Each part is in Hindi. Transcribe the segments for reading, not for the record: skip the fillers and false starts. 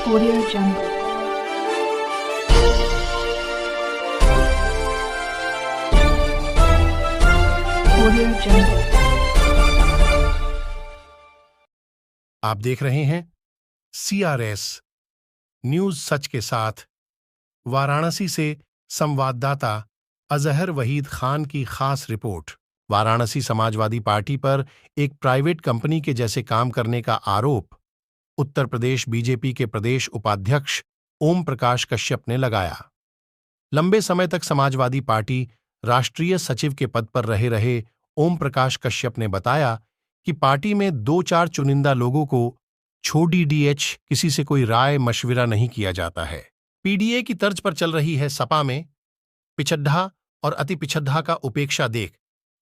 Audio Jungle. Audio Jungle. आप देख रहे हैं CRS न्यूज सच के साथ। वाराणसी से संवाददाता अजहर वहीद खान की खास रिपोर्ट। वाराणसी समाजवादी पार्टी पर एक प्राइवेट कंपनी के जैसे काम करने का आरोप उत्तर प्रदेश बीजेपी के प्रदेश उपाध्यक्ष ओम प्रकाश कश्यप ने लगाया। लंबे समय तक समाजवादी पार्टी राष्ट्रीय सचिव के पद पर रहे ओम प्रकाश कश्यप ने बताया कि पार्टी में 2-4 चुनिंदा लोगों को छोड़ी DH किसी से कोई राय मशविरा नहीं किया जाता है। PDA की तर्ज पर चल रही है सपा में पिछड्ढा और अति पिछड्ढा का उपेक्षा देख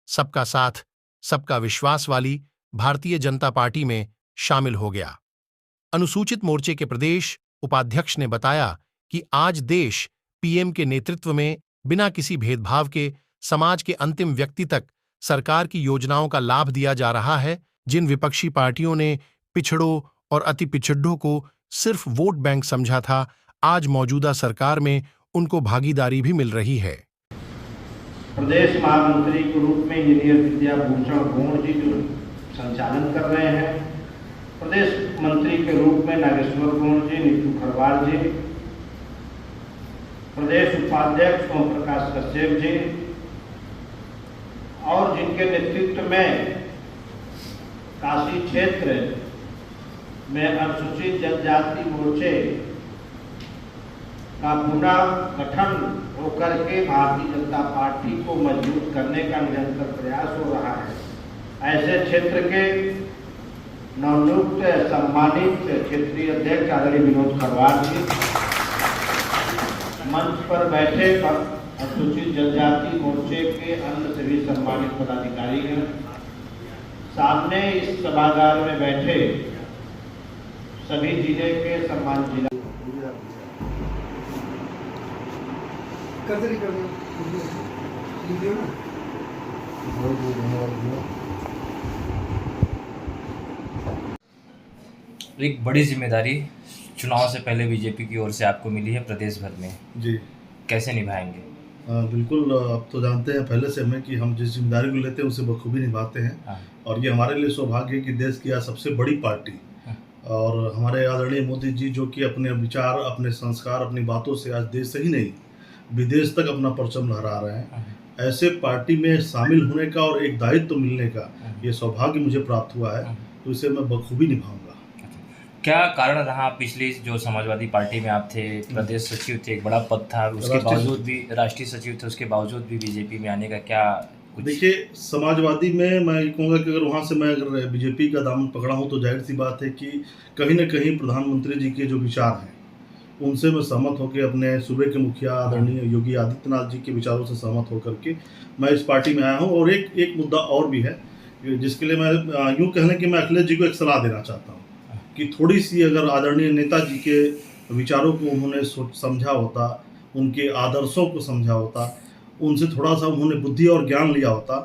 सबका साथ सबका विश्वास वाली भारतीय जनता पार्टी में शामिल हो गया। अनुसूचित मोर्चे के प्रदेश उपाध्यक्ष ने बताया कि आज देश PM के नेतृत्व में बिना किसी भेदभाव के समाज के अंतिम व्यक्ति तक सरकार की योजनाओं का लाभ दिया जा रहा है। जिन विपक्षी पार्टियों ने पिछड़ों और अति पिछड़ों को सिर्फ वोट बैंक समझा था, आज मौजूदा सरकार में उनको भागीदारी भी मिल रही है। प्रदेश महामंत्री के रूप में इंजीनियर विद्याभूषण गोंड जी जो संचालन कर रहे हैं, प्रदेश मंत्री के रूप में नागेश्वर गोंड जी, नीतू खरवार जी, प्रदेश उपाध्यक्ष ओम प्रकाश कश्यप जी और जिनके नेतृत्व में काशी क्षेत्र में अनुसूचित जनजाति मोर्चे का पुनः गठन होकर के भारतीय जनता पार्टी को मजबूत करने का निरंतर प्रयास हो रहा है। ऐसे क्षेत्र के नवनियुक्त सम्मानित क्षेत्रीय अध्यक्ष आदरणीय विनोद खरवार जी, मंच पर बैठे अनुसूचित जनजाति मोर्चे के अन्य सभी सम्मानित पदाधिकारीगण, सामने इस सभागार में बैठे सभी जिले के सम्मानित जिला एक बड़ी जिम्मेदारी चुनाव से पहले बीजेपी की ओर से आपको मिली है प्रदेश भर में जी, कैसे निभाएंगे? बिल्कुल। आप तो जानते हैं पहले से हमें कि हम जिस जिम्मेदारी को लेते हैं उसे बखूबी निभाते हैं। हाँ। और ये हमारे लिए सौभाग्य है कि देश की आज सबसे बड़ी पार्टी और हमारे आदरणीय मोदी जी जो कि अपने विचार, अपने संस्कार, अपनी बातों से आज देश से ही नहीं विदेश तक अपना परचम लहरा रहे हैं, ऐसे पार्टी में शामिल होने का और एक दायित्व मिलने का ये सौभाग्य मुझे प्राप्त हुआ है, तो इसे मैं बखूबी निभाऊंगा। क्या कारण रहा? पिछली जो समाजवादी पार्टी में आप थे, प्रदेश सचिव थे, एक बड़ा पद था, उसके बावजूद भी राष्ट्रीय सचिव थे, उसके बावजूद भी बीजेपी में आने का क्या? देखिए, समाजवादी में मैं कहूँगा कि अगर वहाँ से मैं अगर बीजेपी का दामन पकड़ा हूँ तो जाहिर सी बात है कि कहीं ना कहीं प्रधानमंत्री जी के जो विचार हैं उनसे मैं सहमत होकर, अपने सूबे के मुखिया आदरणीय योगी आदित्यनाथ जी के विचारों से सहमत होकर के मैं इस पार्टी में आया हूँ। और एक मुद्दा और भी है जिसके लिए मैं यूँ कहने कि मैं अखिलेश जी को एक सलाह देना चाहता हूँ कि थोड़ी सी अगर आदरणीय नेताजी के विचारों को उन्होंने समझा होता, उनके आदर्शों को समझा होता, उनसे थोड़ा सा उन्होंने बुद्धि और ज्ञान लिया होता,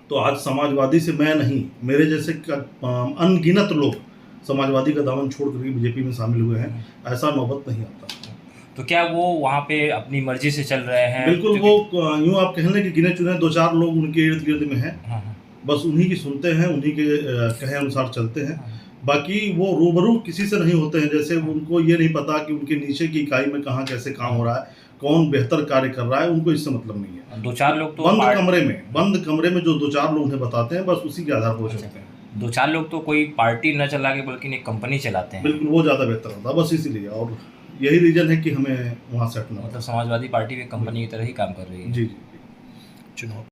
तो आज समाजवादी से मैं नहीं, मेरे जैसे अनगिनत लोग समाजवादी का दामन छोड़ करके बीजेपी में शामिल हुए हैं। ऐसा नौबत नहीं आता। तो क्या वो वहाँ पे अपनी मर्जी से चल रहे हैं? बिल्कुल, वो यूँ आप कह लें कि गिने चुने 2-4 लोग उनके इर्द गिर्द में हैं, बस उन्हीं की सुनते हैं, उन्हीं के कहे अनुसार चलते हैं। बाकी वो रूबरू किसी से नहीं होते हैं। जैसे उनको ये नहीं पता कि उनके नीचे की इकाई में कहाँ कैसे काम हो रहा है, कौन बेहतर कार्य कर रहा है, उनको इससे मतलब नहीं है। 2-4 लोग तो बंद कमरे में जो 2-4 लोग उन्हें बताते हैं, बस उसी के आधार पर चलते हैं। 2-4 लोग तो कोई पार्टी न चला के बल्कि एक कंपनी चलाते हैं। बिल्कुल, वो ज़्यादा बेहतर होता है, बस इसीलिए। और यही रीजन है कि हमें वहाँ से हटना। मतलब समाजवादी पार्टी भी कंपनी की तरह ही काम कर रही है। जी। चुनाव